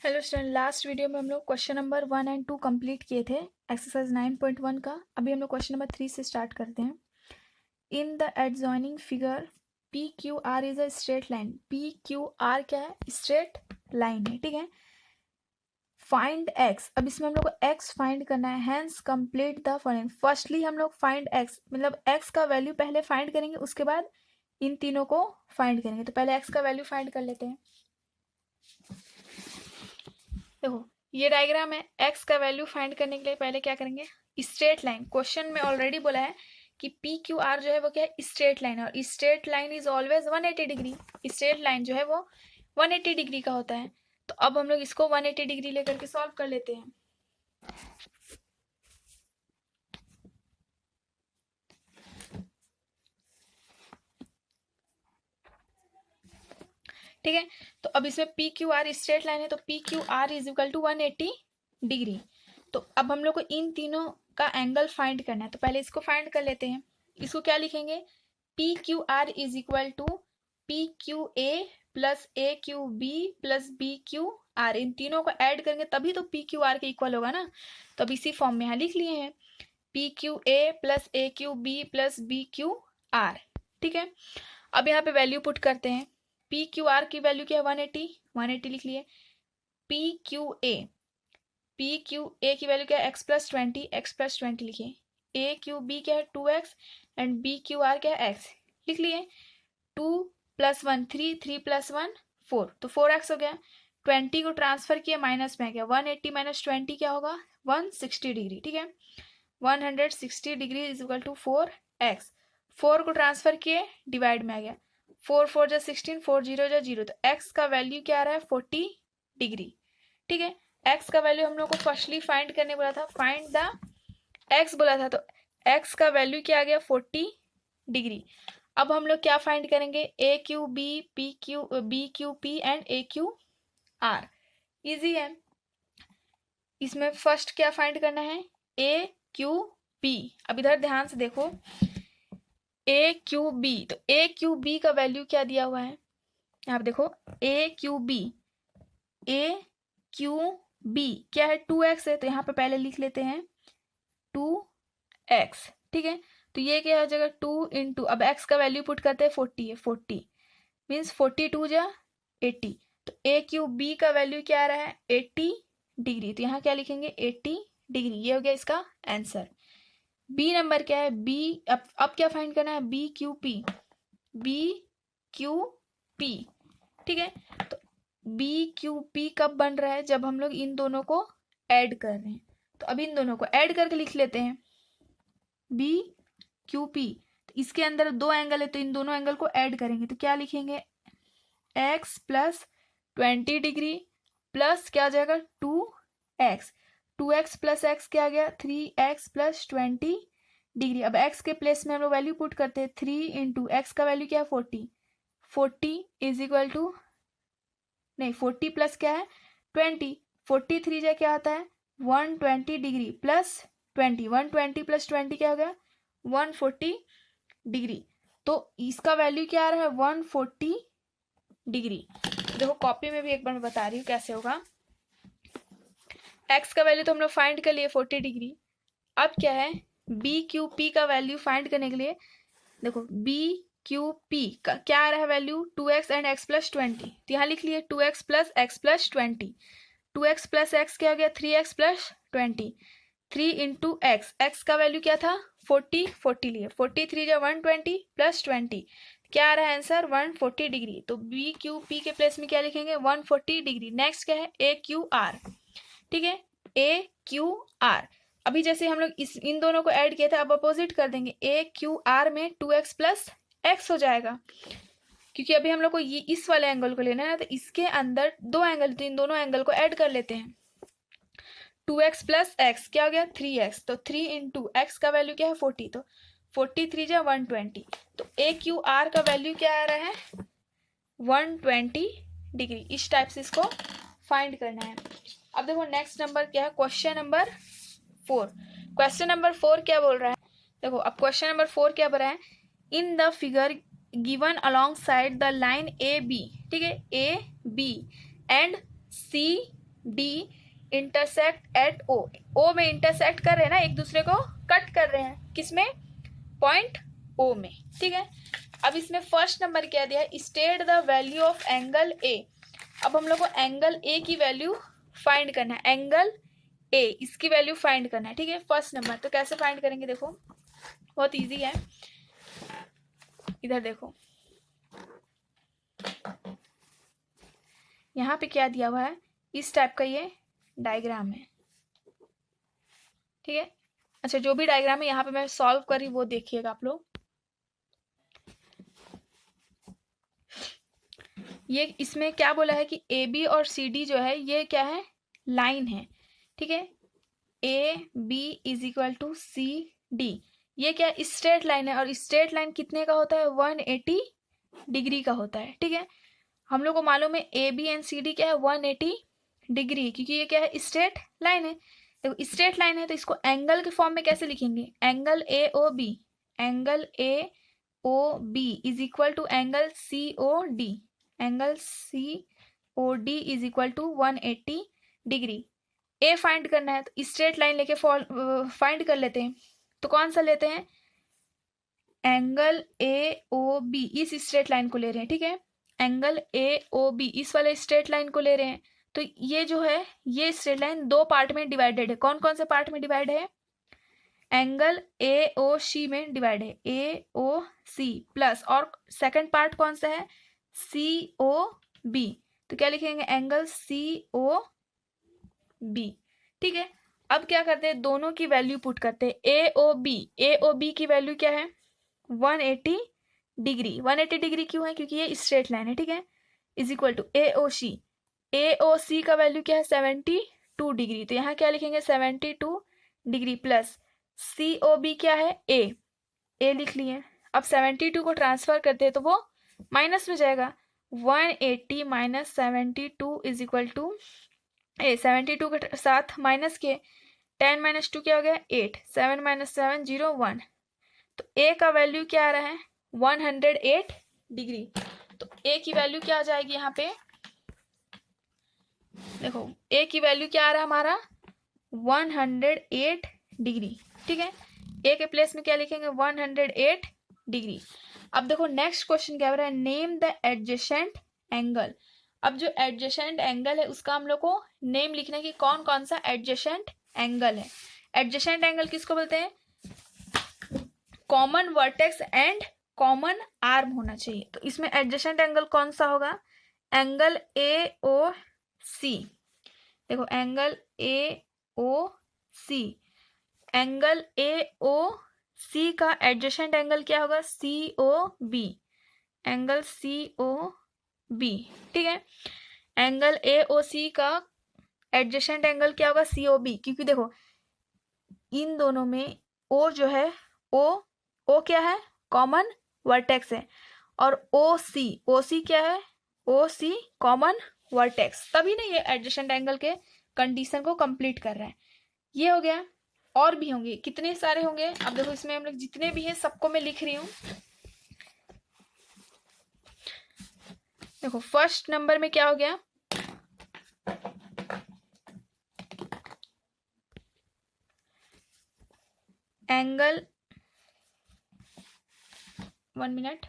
Hello student, last video में हम लोग क्वेश्चन नंबर 1 एंड 2 कंप्लीट किए थे एक्सरसाइज 9.1 का। अभी हम लोग क्वेश्चन नंबर 3 से स्टार्ट करते हैं। In the adjoining figure P Q R is a straight line. P Q are क्या है? स्ट्रेट लाइन है, ठीक है। फाइंड एक्स, अब इसमें हम लोग को एक्स फाइंड करना है। Hence complete the following. Firstly हम लोग फाइंड एक्स, मतलब एक्स का वैल्यू पहले फाइंड करेंगे, उसके बाद इन तीनों को फाइंड करेंगे। तो पहले एक्स का वैल्यू फाइंड कर लेते हैं। देखो ये डायग्राम है। एक्स का वैल्यू फाइंड करने के लिए पहले क्या करेंगे? Straight line. क्वेश्चन में ऑलरेडी बोला है कि पी क्यू आर जो है वो क्या है? स्ट्रेट लाइन है, और straight line is always 180 degree. Straight line जो है वो 180 डिग्री का होता है। तो अब हम लोग इसको 180 डिग्री लेकर के सॉल्व कर लेते हैं। ठीक है, तो अब इसमें P Q R straight line है, तो P Q R is equal to 180 degree. तो अब हम लोग को इन तीनों का एंगल फाइंड करना है। तो पहले इसको फाइंड कर लेते हैं। इसको क्या लिखेंगे? P Q R is equal to P Q A plus A Q B plus B Q R. इन तीनों को ऐड करेंगे तभी तो पी क्यू आर के इक्वल होगा ना। तो अब इसी फॉर्म में यहाँ लिख लिए हैं, P Q A plus A Q B plus B Q R. ठीक है, अब यहाँ पे वैल्यू पुट करते हैं। पी क्यू आर की वैल्यू क्या है? 180 लिख लिए। पी क्यू ए की वैल्यू क्या है? एक्स प्लस 20 लिखिए। ए क्यू बी क्या है? 2x and B Q are क्या है? x लिख लिए। 2 + 1 3, 3 + 1 4, तो 4x हो गया। 20 को ट्रांसफर किया, माइनस में आ गया। 180 - 20 क्या होगा? 160 डिग्री। ठीक है, 160 degree is equal to 4x। 4 को ट्रांसफर किए, डिवाइड में आ गया। 4 4 जा 16, 4 0 जा 0, तो x का वैल्यू क्या आ रहा है? 40 डिग्री। ठीक है, x का वैल्यू हम लोग को फर्स्टली फाइंड करने बोला था। फाइंड द x बोला था, तो x का वैल्यू क्या आ गया? 40 डिग्री। अब हम लोग क्या फाइंड करेंगे? A Q B B Q P and A Q R. Easy है। इसमें फर्स्ट क्या फाइंड करना है? A Q B. अब इधर ध्यान से देखो, ए क्यू बी, तो ए क्यू बी का वैल्यू क्या दिया हुआ है? यहाँ पे देखो, ए क्यू बी क्या है? 2x है, तो यहाँ पे पहले लिख लेते हैं 2x। ठीक है, तो ये क्या हो जाएगा? 2 इंटू, अब x का वैल्यू पुट करते हैं, 40 है। 40 मीन्स 42 जा 80, तो ए क्यू बी का वैल्यू क्या आ रहा है? 80 डिग्री। तो यहाँ क्या लिखेंगे? 80 डिग्री। ये हो गया इसका आंसर। बी नंबर क्या है? बी। अब क्या फाइंड करना है? B Q P. ठीक है, तो बी क्यू पी कब बन रहा है? जब हम लोग इन दोनों को ऐड कर रहे हैं। तो अब इन दोनों को ऐड करके लिख लेते हैं, बी क्यू पी। तो इसके अंदर दो एंगल है, तो इन दोनों एंगल को ऐड करेंगे, तो क्या लिखेंगे? x + 20 डिग्री प्लस क्या आ जाएगा? 2x। 2x + x क्या आ गया? 3x + 20 degree. अब x के प्लेस में हम लोग वैल्यू पुट करते हैं। 3 इंटू x का वैल्यू क्या है? 40। 40 इज इक्वल टू, नहीं 40 प्लस क्या है? 20। 43 जा क्या आता है? 120 डिग्री प्लस 20। 120 + 20 क्या हो गया? 140 डिग्री। तो इसका वैल्यू क्या आ रहा है? 140 डिग्री। देखो कॉपी में भी एक बार मैं बता रही हूँ कैसे होगा। x का वैल्यू तो हम लोग फाइंड कर लिए 40 डिग्री। अब क्या है? बी क्यू पी का वैल्यू फाइंड करने के लिए देखो, बी क्यू पी का क्या आ रहा है वैल्यू? 2x and x + 20। तो यहाँ लिख लिए 2x + x + 20। 2x + x क्या हो गया? 3x + 20। 3 इंटू x का वैल्यू क्या था? 40। 40 लिए। 43 जा 120 + 20, क्या आ रहा है आंसर? 140 डिग्री। तो बी क्यू पी के प्लेस में क्या लिखेंगे? 140 डिग्री। नेक्स्ट क्या है? A Q R. ठीक है, ए क्यू आर। अभी जैसे हम लोग इन दोनों को ऐड किया था, अब अपोजिट कर देंगे। ए क्यू आर में 2x + x हो जाएगा, क्योंकि अभी हम लोग को ये इस वाले एंगल को लेना है, तो इसके अंदर दो एंगल, तो इन दोनों एंगल को ऐड कर लेते हैं। 2x + x क्या हो गया? 3x। तो 3 इंटू एक्स का वैल्यू क्या है? 40, तो 43 जा 120। तो ए क्यू आर का वैल्यू क्या आ रहा है? 120 डिग्री। इस टाइप से इसको फाइंड करना है। अब देखो नेक्स्ट नंबर क्या है? Question number 4। क्वेश्चन नंबर 4 क्या बोल रहा है? देखो अब क्वेश्चन नंबर 4 क्या बोल रहा है? In the figure given alongside the line A B. ठीक है, A B and C D intersect at O, O में इंटरसेक्ट कर रहे हैं ना, एक दूसरे को कट कर रहे हैं, किसमें, पॉइंट ओ में, ठीक है। अब इसमें फर्स्ट नंबर क्या दिया है, state the value of angle A. अब हम लोग को एंगल ए की वैल्यू फाइंड करना है, एंगल ए इसकी वैल्यू फाइंड करना है, ठीक है, फर्स्ट नंबर। तो कैसे फाइंड करेंगे, देखो बहुत इजी है, इधर देखो यहाँ पे क्या दिया हुआ है, इस टाइप का ये डायग्राम है, ठीक है। अच्छा, जो भी डायग्राम है यहाँ पे मैं सॉल्व करी वो देखिएगा आप लोग। ये इसमें क्या बोला है कि ए बी और सी डी जो है ये क्या है, लाइन है, ठीक है। A B is equal to C D, ये क्या स्ट्रेट लाइन है, और स्ट्रेट लाइन कितने का होता है, 180 डिग्री का होता है, ठीक है। हम लोग को मालूम है A B and C D क्या है, 180 डिग्री, क्योंकि ये क्या है, स्ट्रेट लाइन है। देखो स्ट्रेट लाइन है तो इसको एंगल के फॉर्म में कैसे लिखेंगे, angle A O B, angle A O B is equal to angle C O D, angle C O D is equal to 180 degree. A find करना है तो स्ट्रेट लाइन लेके फाइंड कर लेते हैं। तो कौन सा लेते हैं, एंगल ए ओ बी, इस स्ट्रेट लाइन को ले रहे हैं, ठीक है। एंगल ए ओ बी इस वाले स्ट्रेट लाइन को ले रहे हैं। तो ये जो है ये स्ट्रेट लाइन दो पार्ट में डिवाइडेड है, कौन कौन से पार्ट में डिवाइड है, एंगल ए ओ सी में डिवाइड है, ए ओ सी प्लस, और सेकंड पार्ट कौन सा है, सी ओ बी। तो क्या लिखेंगे, एंगल सी ओ बी, ठीक है। अब क्या करते हैं, दोनों की वैल्यू पुट करते हैं, ए ओ बी की वैल्यू क्या है, 180 डिग्री। 180 डिग्री क्यों है, क्योंकि ये स्ट्रेट लाइन है, ठीक है, इज इक्वल टू ए ओ सी का वैल्यू क्या है, 72 डिग्री। तो यहाँ क्या लिखेंगे, 72 डिग्री प्लस सी ओ बी क्या है, ए लिख लिए। अब 72 को ट्रांसफर करते हैं तो वो माइनस में जाएगा, 180 माइनस 72 इज इक्वल टू 72 के साथ माइनस के 10 माइनस 2 क्या हो गया, 8, 7 माइनस 7 0 1। तो ए का वैल्यू क्या आ रहा है, 108 डिग्री। तो ए की वैल्यू क्या आ जाएगी, यहाँ पे देखो ए की वैल्यू क्या आ रहा है हमारा, 108 डिग्री, ठीक है। ए के प्लेस में क्या लिखेंगे, 108 डिग्री। अब देखो नेक्स्ट क्वेश्चन क्या हो रहा है, नेम द एडजेसेंट एंगल। अब जो एडजेसेंट एंगल है उसका हम लोग को नेम लिखना है कि कौन कौन सा एडजेसेंट एंगल है। एडजेसेंट एंगल किसको बोलते हैं, common vertex and common arm होना चाहिए। तो इसमें एडजेसेंट एंगल कौन सा होगा, एंगल ए ओ सी। देखो angle A O C, angle A ओ सी का एडजेसेंट एंगल क्या होगा, C O B, angle C O B, ठीक है। एंगल ए ओ सी का एडजेसेंट एंगल क्या होगा, सी ओ बी, क्योंकि देखो इन दोनों में ओ जो है, ओ क्या है, कॉमन वर्टेक्स है, और ओ सी क्या है, ओ सी कॉमन वर्टेक्स, तभी ना ये एडजेसेंट एंगल के कंडीशन को कंप्लीट कर रहा है। ये हो गया, और भी होंगे, कितने सारे होंगे। अब देखो इसमें हम लोग जितने भी हैं सबको मैं लिख रही हूँ। देखो फर्स्ट नंबर में क्या हो गया, एंगल, 1 मिनट,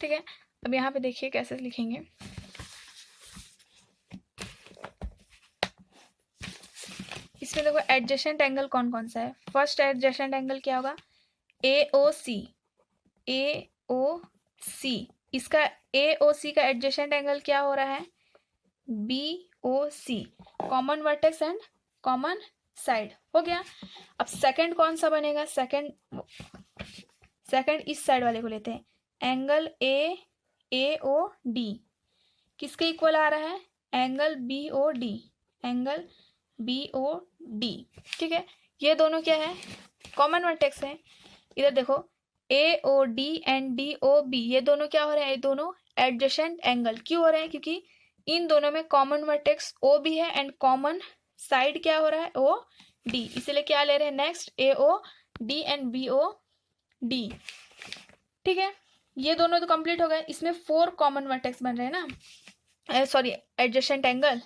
ठीक है। अब यहाँ पे देखिए कैसे लिखेंगे, इसमें देखो एडजेसेंट एंगल कौन कौन सा है। फर्स्ट एडजेसेंट एंगल क्या होगा, ए ओ सी, इसका ए ओ सी का एडजेसेंट एंगल क्या हो रहा है, B O C, common vertex and common side, हो गया। अब सेकंड कौन सा बनेगा, सेकंड इस साइड वाले को लेते हैं, एंगल ए ओ डी किसके इक्वल आ रहा है, angle B O D, angle B O D, ठीक है। ये दोनों क्या है, कॉमन वर्टेक्स है। इधर देखो A O D and D O B, ये दोनों क्या हो रहे हैं, ये दोनों एडजेसेंट एंगल क्यों हो रहे हैं, क्योंकि इन दोनों में कॉमन वर्टेक्स ओ भी है एंड कॉमन साइड क्या हो रहा है, ओ डी, इसलिए क्या ले रहे हैं next, A O D and B O D, ठीक है। ये दोनों तो कंप्लीट हो गए। इसमें 4 कॉमन वर्टेक्स बन रहे हैं ना, सॉरी एडजेसेंट एंगल।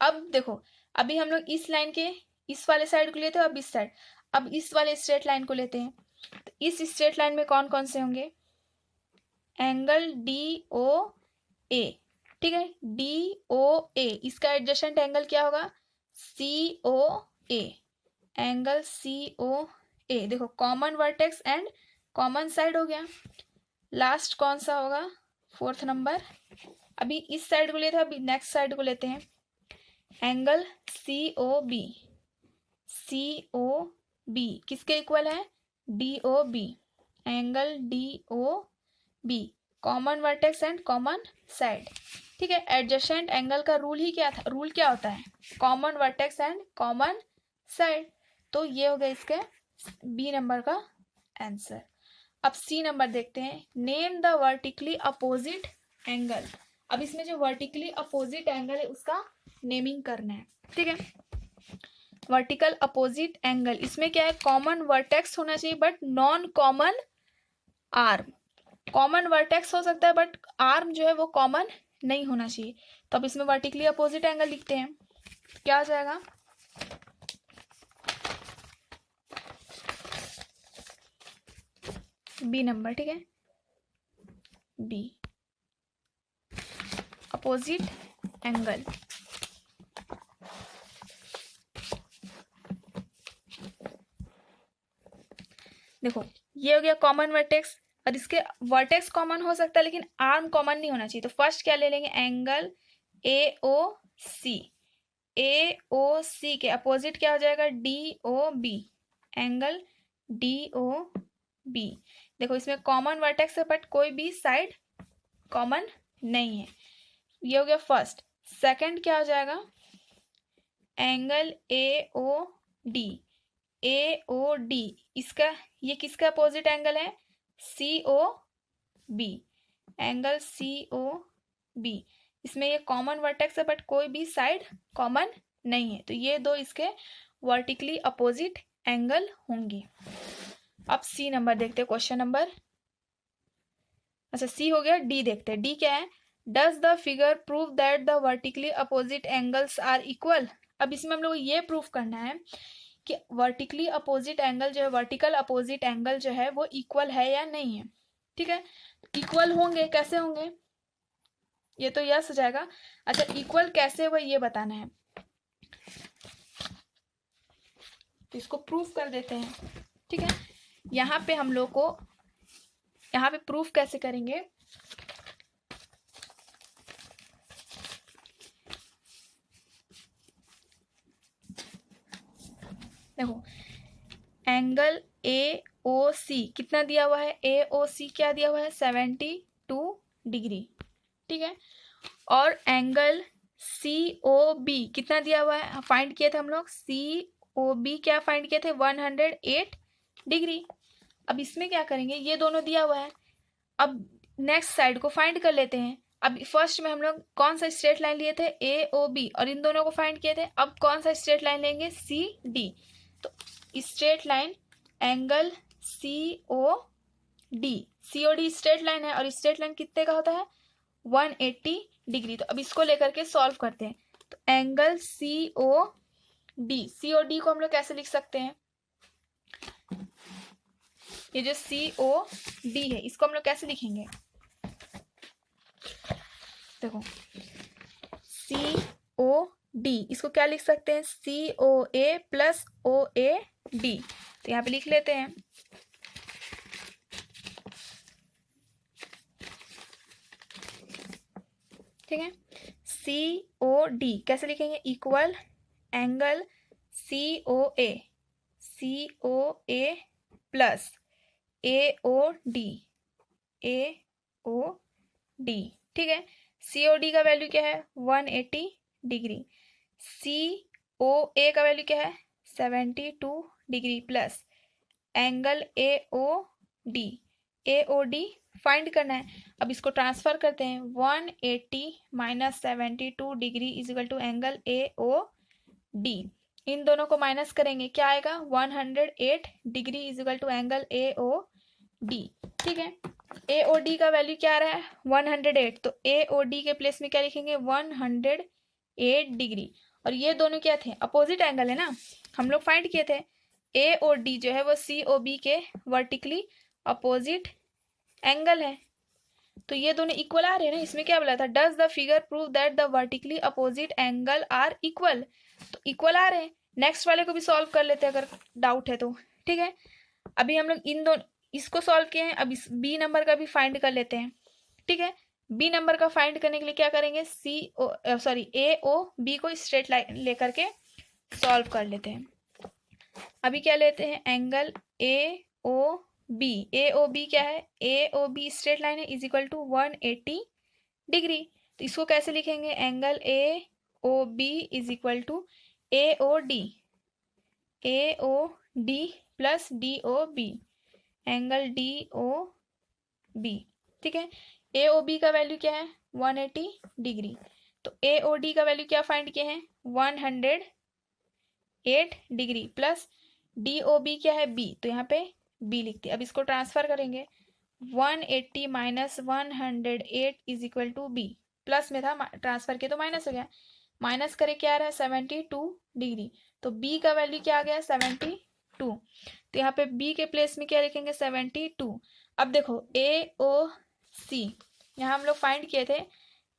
अब देखो, अभी हम लोग इस लाइन के इस वाले साइड को लेते हैं, अब इस साइड, अब इस वाले स्ट्रेट लाइन को लेते हैं। तो इस स्ट्रेट लाइन में कौन कौन से होंगे? एंगल डी ओ ए, ठीक है, डी ओ ए, इसका एडजेसेंट एंगल क्या होगा? सी ओ ए, एंगल सी ओ ए। देखो common vertex and common side हो गया। लास्ट कौन सा होगा? Fourth number. अभी इस साइड को लेते हैं, अभी नेक्स्ट साइड को लेते हैं। Angle C O B, C O B किसके इक्वल है? D O B, angle D O B, common vertex and common side. ठीक है, एडजेसेंट एंगल का रूल ही क्या था? रूल क्या होता है? Common vertex and common side. तो ये हो गया इसके बी नंबर का आंसर। अब सी नंबर देखते हैं। Name the vertically opposite angle. अब इसमें जो वर्टिकली अपोजिट एंगल है उसका नेमिंग करना है। ठीक है, वर्टिकल अपोजिट एंगल, इसमें क्या है? कॉमन वर्टेक्स होना चाहिए but non common arm. Common vertex हो सकता है बट आर्म जो है वो कॉमन नहीं होना चाहिए। तो अब इसमें वर्टिकली अपोजिट एंगल लिखते हैं, क्या आ जाएगा? B number. ठीक है, बी अपोजिट एंगल। देखो ये हो गया कॉमन वर्टेक्स, और इसके वर्टेक्स कॉमन हो सकता है लेकिन आर्म कॉमन नहीं होना चाहिए। तो फर्स्ट क्या ले लेंगे? एंगल ए ओ सी, ए ओ सी के अपोजिट क्या हो जाएगा? D O B, angle D O B. देखो इसमें कॉमन वर्टेक्स है बट कोई भी साइड कॉमन नहीं है। ये हो गया फर्स्ट। सेकंड क्या हो जाएगा? Angle A O D, A O D, इसका ये किसका अपोजिट एंगल है? C O B, angle C O B. इसमें ये कॉमन वर्टेक्स है बट कोई भी साइड कॉमन नहीं है। तो ये दो इसके वर्टिकली अपोजिट एंगल होंगे। अब सी नंबर देखते हैं, क्वेश्चन नंबर, अच्छा सी हो गया। डी देखते हैं, डी क्या है? Does the figure prove that the vertically opposite angles are equal. अब इसमें हम लोग ये प्रूव करना है कि वर्टिकली अपोजिट एंगल जो है, वर्टिकल अपोजिट एंगल जो है वो इक्वल है या नहीं है। ठीक है, इक्वल होंगे, कैसे होंगे? ये तो यस हो जाएगा। अच्छा इक्वल कैसे हुआ ये बताना है, तो इसको प्रूफ कर देते हैं। ठीक है, यहाँ पे हम लोग को, यहाँ पे प्रूफ कैसे करेंगे? देखो एंगल ए ओ सी कितना दिया हुआ है? ए ओ सी क्या दिया हुआ है? 72 डिग्री। ठीक है, और एंगल सी ओ बी कितना दिया हुआ है? फाइंड किए थे हम लोग, सी ओ बी क्या फाइंड किए थे? 108 डिग्री। अब इसमें क्या करेंगे? ये दोनों दिया हुआ है, अब नेक्स्ट साइड को फाइंड कर लेते हैं। अब फर्स्ट में हम लोग कौन सा स्ट्रेट लाइन लिए थे? ए ओ बी, और इन दोनों को फाइंड किए थे। अब कौन सा स्ट्रेट लाइन लेंगे? C D. तो straight line angle C O D, C O D straight line है, और स्ट्रेट लाइन कितने का होता है? 180 डिग्री। तो अब इसको लेकर के सॉल्व करते हैं। तो angle C O D, C O D को हम लोग कैसे लिख सकते हैं? ये जो सी ओ डी है इसको हम लोग कैसे लिखेंगे? देखो सी ओ डी, इसको क्या लिख सकते हैं? सी ओ ए प्लस ओ ए डी। तो यहाँ पे लिख लेते हैं। ठीक है, सी ओ डी कैसे लिखेंगे? Equal angle C O A, C O A plus A O D, A O D. ठीक है, सी ओ डी का वैल्यू क्या है? 180 डिग्री। सी ओ ए का वैल्यू क्या है? 72 degree plus angle A O D, A O D find करना है। अब इसको ट्रांसफर करते हैं। 180 minus 72 degree is equal to angle A O D. इन दोनों को माइनस करेंगे, क्या आएगा? 108 degree is equal to angle A O D. ठीक है, ए ओ डी का वैल्यू क्या आ रहा है 108, तो ए ओ डी के प्लेस में क्या लिखेंगे 108 डिग्री। और ये दोनों क्या थे अपोजिट एंगल है ना, हम लोग फाइंड किए थे। ए ओ डी जो है वो सी ओ बी के वर्टिकली अपोजिट एंगल है, तो ये दोनों इक्वल आ रहे हैं ना। इसमें क्या बोला था does the figure prove that the vertically opposite angle are equal, तो इक्वल आ रहे हैं। नेक्स्ट वाले को भी सॉल्व कर लेते हैं अगर डाउट है तो। ठीक है, अभी हम लोग इन दोनों इसको सॉल्व किए हैं, अब इस बी नंबर का भी फाइंड कर लेते हैं। ठीक है, बी नंबर का फाइंड करने के लिए क्या करेंगे ए ओ बी को स्ट्रेट लाइन लेकर के सॉल्व कर लेते हैं। अभी क्या लेते हैं angle A O B, A O B क्या है A O B straight line है इज इक्वल टू 180 डिग्री। तो इसको कैसे लिखेंगे angle A O B is equal to A O D plus D O B, angle D O B. ठीक है, A O B का वैल्यू क्या है 180 डिग्री, तो ए ओ डी का वैल्यू क्या फाइंड किए हैं 108 degree plus D O B क्या है बी, तो यहाँ पे बी लिखते हैं। अब इसको ट्रांसफर करेंगे 180 minus 108 is equal to B, plus में था ट्रांसफर के तो माइनस हो गया, माइनस करे क्या आ रहा है 72 डिग्री, तो बी का वैल्यू क्या आ गया 72, तो यहाँ पे बी के प्लेस में क्या लिखेंगे 72। अब देखो ए ओ सी यहाँ हम लोग फाइंड किए थे,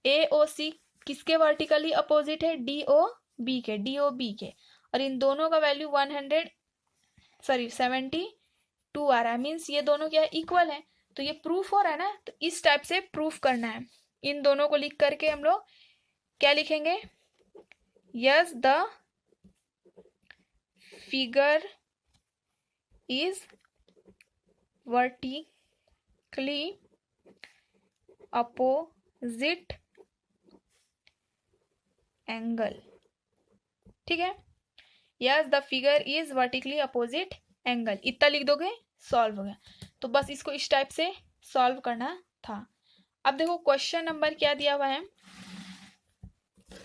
ए ओ सी किसके वर्टिकली अपोजिट है डी ओ बी के, और इन दोनों का वैल्यू 72 आ रहा है, मीन्स ये दोनों क्या है इक्वल है, तो ये प्रूफ हो रहा है ना। तो इस टाइप से प्रूफ करना है, इन दोनों को लिख करके हम लोग क्या लिखेंगे yes the figure is vertically opposite angle. ठीक है, yes the figure is vertically opposite angle, इतना लिख दोगे सॉल्व हो गया। तो बस इसको इस टाइप से सॉल्व करना था। अब देखो क्वेश्चन नंबर क्या दिया हुआ है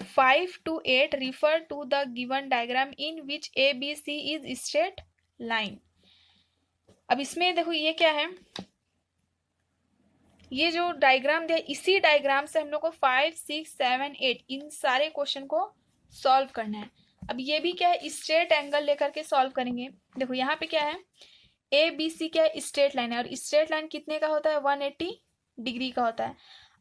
5 to 8 refer to the given diagram in which ABC is straight line। अब इसमें देखो ये क्या है, ये जो डायग्राम दिया इसी डायग्राम से हम लोग को 5, 6, 7, 8 इन सारे क्वेश्चन को सॉल्व करना है। अब ये भी क्या है स्ट्रेट एंगल लेकर के सॉल्व करेंगे। देखो यहाँ पे क्या है ए बी सी क्या है स्ट्रेट लाइन है, और स्ट्रेट लाइन कितने का होता है 180 डिग्री का होता है।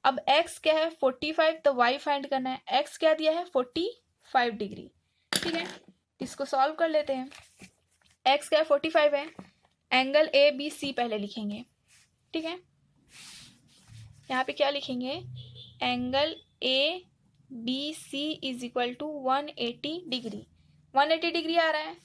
अब x क्या है 45, तो y फाइंड करना है, x क्या दिया है 45 डिग्री। ठीक है, इसको सॉल्व कर लेते हैं। x क्या है 45 है, एंगल ए बी सी पहले लिखेंगे। ठीक है, यहाँ पे क्या लिखेंगे angle A B C is equal to 180 degree, 180 degree आ रहा है,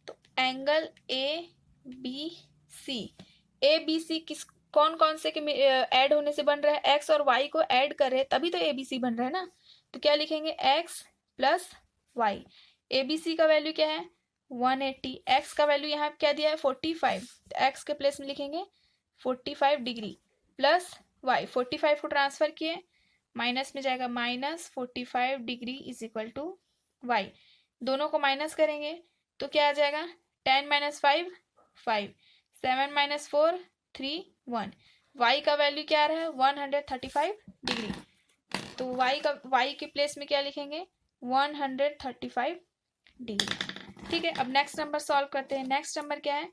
तो एंगल ए बी सी किस कौन कौन से के ऐड होने से बन रहा है एक्स और वाई को ऐड कर रहे हैं तभी तो एबीसी बन रहा है ना। तो क्या लिखेंगे एक्स प्लस वाई, एबीसी का वैल्यू क्या है 180, एक्स का वैल्यू यहाँ क्या दिया है 45, तो एक्स के प्लेस में लिखेंगे 45 डिग्री प्लस वाई, 45 को ट्रांसफर किए माइनस में जाएगा -45 degree is equal to y, दोनों को माइनस करेंगे तो क्या आ जाएगा 10 - 5 5, 7 - 4 3 1, y का वैल्यू क्या आ रहा है 135 डिग्री, तो y के प्लेस में क्या लिखेंगे 135 डिग्री। ठीक है, अब नेक्स्ट नंबर सॉल्व करते हैं। नेक्स्ट नंबर क्या है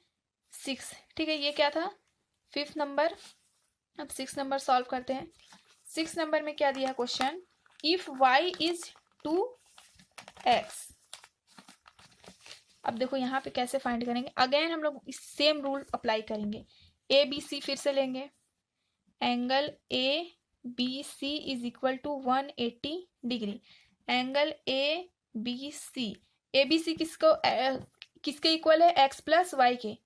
6। ठीक है, ये क्या था 5th नंबर। अब 6th नंबर सॉल्व करते हैं। 6th नंबर में क्या दिया question if y is 2x। अब देखो यहाँ पे कैसे फाइंड करेंगे, अगेन हम लोग इस सेम रूल अप्लाई करेंगे। ए बी सी फिर से लेंगे, angle A B C is equal to 180 degree, angle A B C किसके इक्वल है एक्स प्लस वाई के,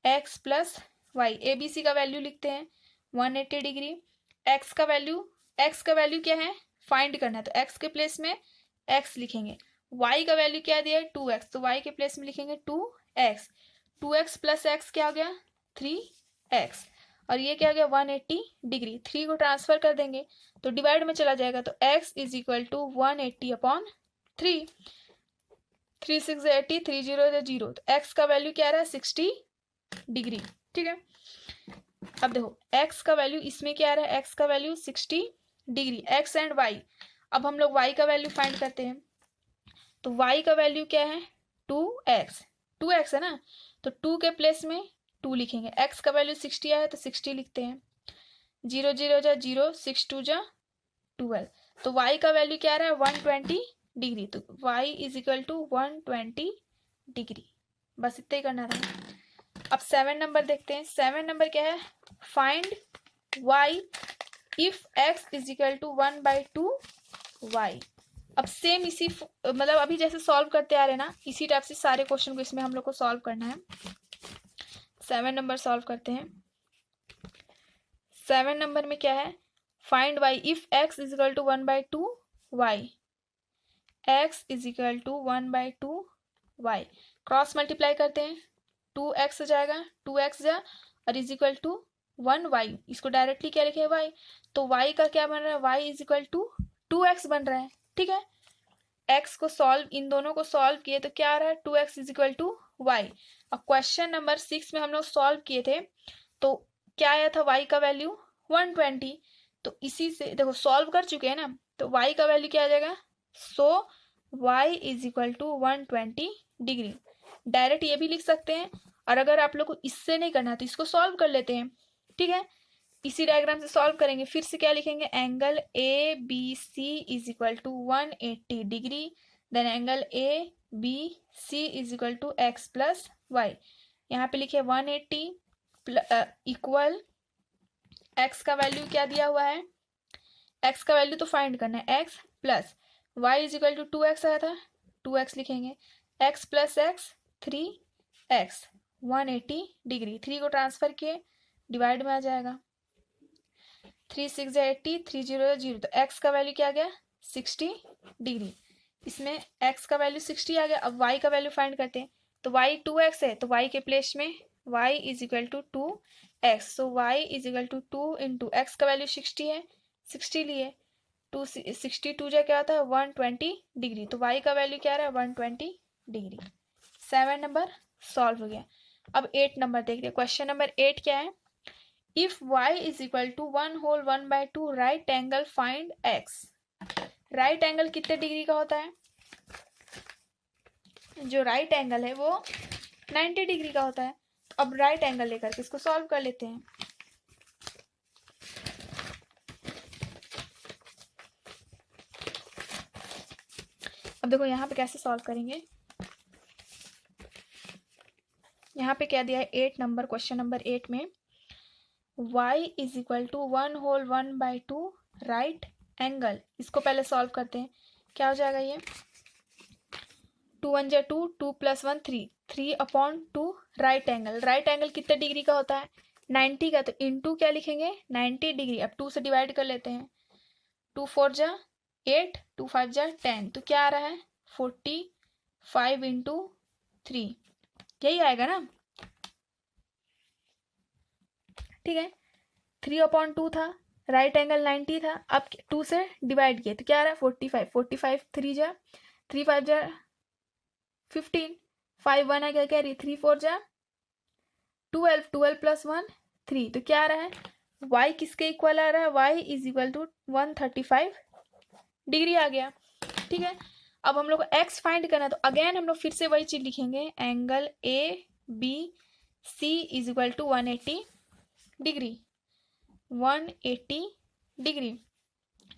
x plus y, A B C का वैल्यू लिखते हैं 180 डिग्री, एक्स का वैल्यू क्या है फाइंड करना है, तो एक्स के प्लेस में एक्स लिखेंगे, y का वैल्यू क्या दिया है 2x, तो y के प्लेस में लिखेंगे 2x, 2x प्लस x क्या हो गया 3x, और ये क्या हो गया 180 डिग्री, 3 को ट्रांसफर कर देंगे तो डिवाइड में चला जाएगा, तो x इज इक्वल टू 180/3, 3 6 80, 3 0 0, तो x का वैल्यू क्या आ रहा है 60 डिग्री। ठीक है, अब देखो x का वैल्यू इसमें क्या आ रहा है, x का value 60 degree, x and y। अब हम लोग y का वैल्यू फाइंड करते हैं, तो y का वैल्यू क्या है 2x, 2x है ना, तो 2 के प्लेस में 2 लिखेंगे। x का वैल्यू 60 आया तो 60 लिखते हैं, 0 0 जा 0, 6 2 जा 12, तो y का वैल्यू क्या आ रहा है 120 डिग्री, तो y is equal to 120 degree. बस इतना ही करना था। अब 7 नंबर देखते हैं। 7 नंबर क्या है, find y if x is equal to 1/2 y। अब सेम इसी मतलब अभी जैसे सॉल्व करते आ रहे हैं ना, इसी टाइप से सारे क्वेश्चन को इसमें हम लोग को सॉल्व करना है। 7 नंबर सॉल्व करते हैं। 7 नंबर में क्या है, find y if x is equal to 1/2 y, x is equal to 1/2 y, cross multiply करते हैं, 2x हो जाएगा, 2x जा और इज इक्वल टू 1y, इसको डायरेक्टली क्या लिखे y, तो y का क्या बन रहा है, y is equal to 2x बन रहा है। ठीक है, x को सॉल्व, इन दोनों को सॉल्व किए तो क्या आ रहा है 2x is equal to y। अब क्वेश्चन नंबर 6 में हम लोग सॉल्व किए थे तो क्या आया था, y का वैल्यू 120, तो इसी से देखो सॉल्व कर चुके हैं ना, तो y का वैल्यू क्या आ जाएगा, so y is equal to 120 degree. Direct ये भी लिख सकते हैं, और अगर आप लोग को इससे नहीं करना तो इसको सॉल्व कर लेते हैं। ठीक है, इसी डायग्राम से सॉल्व करेंगे। फिर से क्या लिखेंगे, angle A B C is equal to 180 degree, then angle A B C is equal to x plus y. यहाँ पे लिखे 180 इक्वल एक्स का वैल्यू क्या दिया हुआ है, एक्स का वैल्यू तो फाइंड करना है, x plus y is equal to 2x आया था, 2x लिखेंगे, x plus x 3x, 180 degree, 3 को ट्रांसफर किए डिवाइड में आ जाएगा, 3 6 जा 80, 3 0 0, तो x का वैल्यू क्या आ गया 60 डिग्री। इसमें x का वैल्यू 60 आ गया। अब y का वैल्यू फाइंड करते हैं, तो y 2x है, तो y के प्लेस में y is equal to 2x, so y is equal to 2 into x का वैल्यू 60 है, 60 लिए, 62 जा क्या होता है 120 डिग्री, तो y का वैल्यू क्या आ रहा है 120 डिग्री। 7 नंबर सॉल्व हो गया। अब 8 नंबर देख रहे, क्वेश्चन नंबर 8 क्या है, if y is equal to 1/2 right angle find x। Right angle कितने डिग्री का होता है, जो राइट एंगल है वो 90 डिग्री का होता है। तो अब राइट एंगल लेकर के इसको सॉल्व कर लेते हैं। अब देखो यहाँ पे कैसे सॉल्व करेंगे, यहाँ पे क्या दिया है 8 नंबर, क्वेश्चन नंबर 8 में y is equal to 1/2 right angle, इसको पहले सॉल्व करते हैं। क्या हो जाएगा ये, 2 1 जा 2, 2 + 1 3, 3/2 राइट एंगल। राइट एंगल कितने डिग्री का होता है 90 का, तो इंटू क्या लिखेंगे 90 डिग्री। अब 2 से डिवाइड कर लेते हैं, 2 4 जा 8, 2 5 जा 10, तो क्या आ रहा है 45 इंटू 3, यही आएगा ना। ठीक है, 3/2 था, राइट एंगल 90 था, अब 2 से डिवाइड किए तो क्या आ रहा है 45, 45 3 जा 3 5 जा 15, 5 1 आ गया कैरी, 3 4 जा 12, 12 + 1 3, तो क्या आ रहा है y किसके इक्वल आ रहा है, y is equal to 135 degree आ गया। ठीक है, अब हम लोग को x फाइंड करना है, तो अगेन हम लोग फिर से वही चीज लिखेंगे, angle A B C is equal to 180 degree, 180 degree,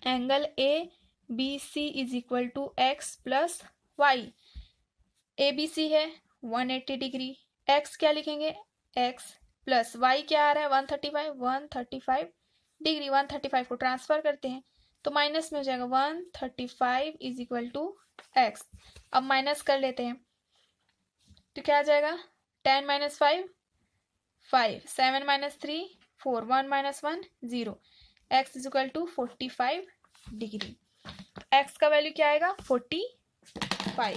angle A B C is equal to x plus y, A B C है 180 डिग्री, एक्स क्या लिखेंगे एक्स प्लस वाई क्या आ रहा है 135 डिग्री, 135 को ट्रांसफर करते हैं तो माइनस में हो जाएगा 135 इज इक्वल टू एक्स। अब माइनस कर लेते हैं तो क्या आ जाएगा 10 - 5 5, 7 - 3 4, 1 - 1 0, x is equal to 45 degree. x का वैल्यू क्या आएगा 45।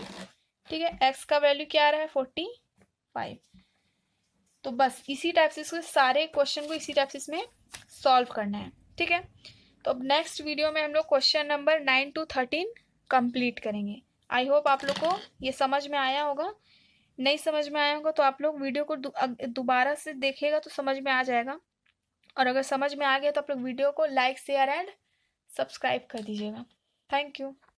ठीक है, x का वैल्यू क्या आ रहा है 45। तो बस इसी टाइप से इसको सारे क्वेश्चन को इसी टाइप से इसमें सॉल्व करना है। ठीक है, तो अब नेक्स्ट वीडियो में हम लोग क्वेश्चन नंबर 9 to 13 कंप्लीट करेंगे। आई होप आप लोग को ये समझ में आया होगा, नहीं समझ में आया होगा तो आप लोग वीडियो को दोबारा से देखेगा तो समझ में आ जाएगा। और अगर समझ में आ गया तो आप लोग वीडियो को लाइक शेयर एंड सब्सक्राइब कर दीजिएगा। Thank you.